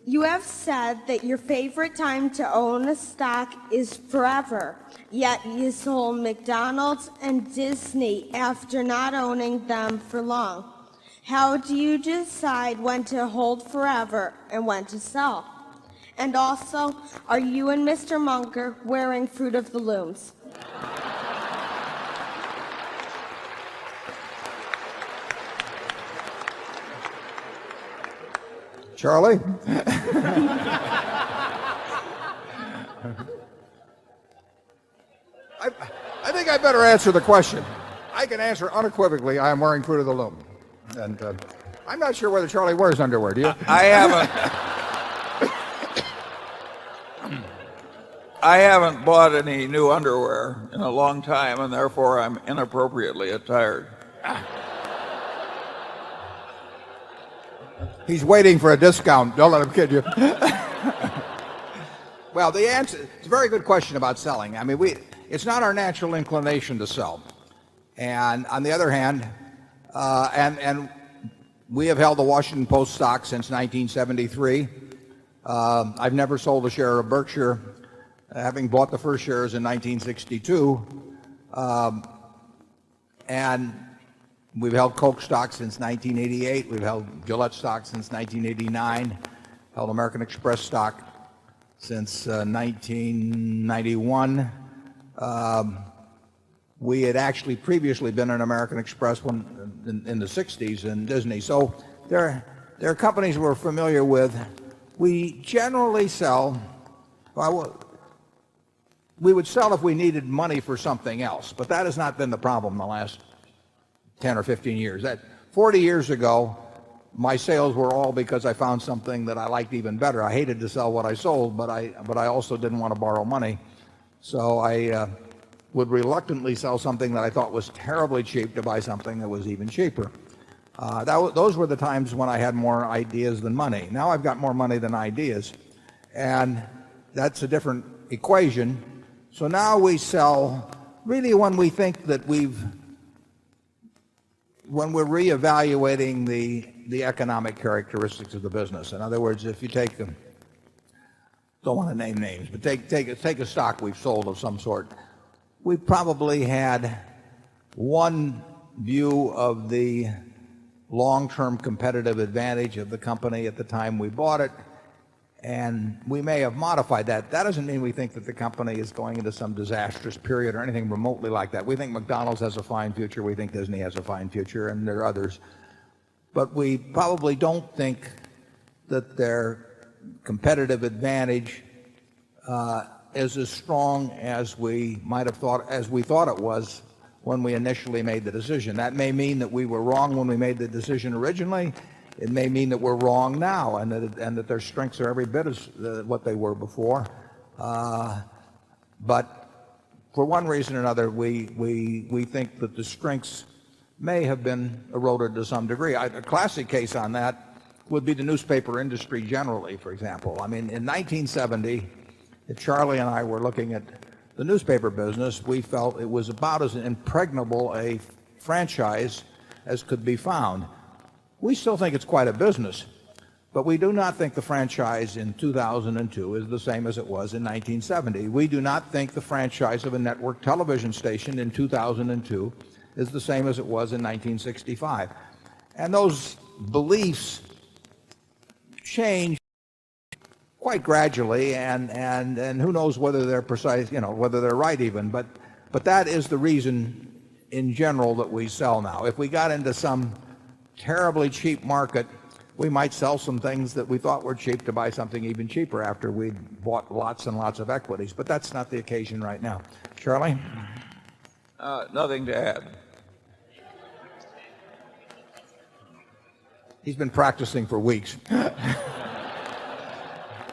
You have said that your favorite time to own a stock is forever, yet you sold McDonald's and Disney after not owning them for long. How do you decide when to hold forever and when to sell? And also, are you and Mr. Munger wearing Fruit of the Looms? Charlie? I think I better answer the question. I can answer unequivocally, I am wearing Fruit of the Loom. And I'm not sure whether Charlie wears underwear, do you? I haven't bought any new underwear in a long time, and therefore I'm inappropriately attired. He's waiting for a discount. Don't let him kid you. Well, the answer, it's a very good question about selling. I mean, it's not our natural inclination to sell. And on the other hand, and we have held the Washington Post stock since 1973. I've never sold a share of Berkshire, having bought the first shares in 1962. And we've held Coke stock since 1988. We've held Gillette stock since 1989. Held American Express stock since 1991. We had actually previously been an American Express in the 60s in Disney. So there are companies we're familiar with. We generally sell, we would sell if we needed money for something else, but that has not been the problem in the last 10 or 15 years. 40 years ago, my sales were all because I found something that I liked even better. I hated to sell what I sold, but I also didn't want to borrow money. So I would reluctantly sell something that I thought was terribly cheap to buy something that was even cheaper. Those were the times when I had more ideas than money. Now I've got more money than ideas, and that's a different equation. So now we sell really when we think that when we're reevaluating the economic characteristics of the business. In other words, if you take don't want to name names, but take a stock we've sold of some sort. We probably had one view of the long-term competitive advantage of the company at the time we bought it, and we may have modified that. That doesn't mean we think that the company is going into some disastrous period or anything remotely like that. We think McDonald's has a fine future. We think Disney has a fine future, and there are others. But we probably don't think that their competitive advantage is as strong as we might have thought, as we thought it was when we initially made the decision. That may mean that we were wrong when we made the decision originally. It may mean that we're wrong now, and that their strengths are every bit as what they were before. But for one reason or another, we think that the strengths may have been eroded to some degree. A classic case on that would be the newspaper industry generally, for example. I mean, in 1970, if Charlie and I were looking at the newspaper business, we felt it was about as impregnable a franchise as could be found. We still think it's quite a business, but we do not think the franchise in 2002 is the same as it was in 1970. We do not think the franchise of a network television station in 2002 is the same as it was in 1965. And those beliefs change quite gradually, and who knows whether they're precise, whether they're right even, but that is the reason in general that we sell now. If we got into some terribly cheap market, we might sell some things that we thought were cheap to buy something even cheaper after we'd bought lots and lots of equities, but that's not the occasion right now. Charlie? Nothing to add. He's been practicing for weeks.